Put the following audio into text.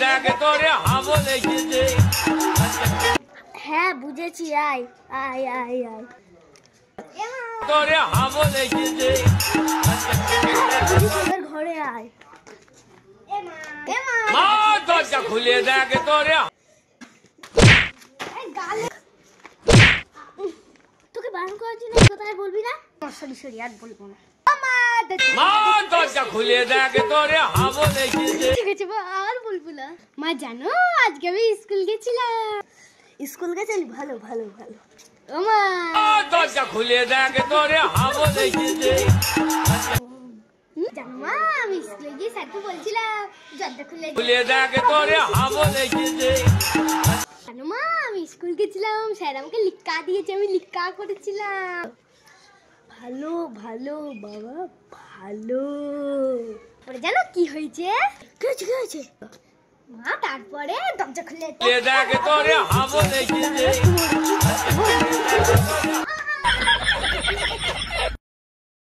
দেখ তোরে হাবো লেগেছে। হ্যাঁ বুঝেছি, আয় আয় আয় আয় তোরে হাবো লেগেছে। ঘরে আয়। মা দরজা খুলে দেখ তোরে। তোকে বারণ করার জন্য কোথায় বলবি না? সরি সরি, আর বলবো না। মা দরজা খুলে দেখ তোরে হাবো লেগেছে। ঠিক আছে মা, আর বলবো না। মা জানো আজকে আমি স্কুল গেছিলাম। স্কুল গেছিলি? ভালো ভালো ভালো। ও মা দরজা খুলে দেখ তোরে হাবো লেগেছে। জানো মা, আমি স্কুলে গিয়ে স্যারকে বলছিলাম দরজা খুলে দেখ তোরে হাবো লেগেছে। জানো মা, আমি স্কুল গেছিলাম, স্যার আমাকে লিখা দিয়েছে, আমি লিখা করেছিলাম। ভালো ভালো বাবা, ভালো। পরে জানো কি হয়েছে? কি হয়েছে মা? তারপরে দরজা খুলে দেখ তোরে হাবো লেগেছে।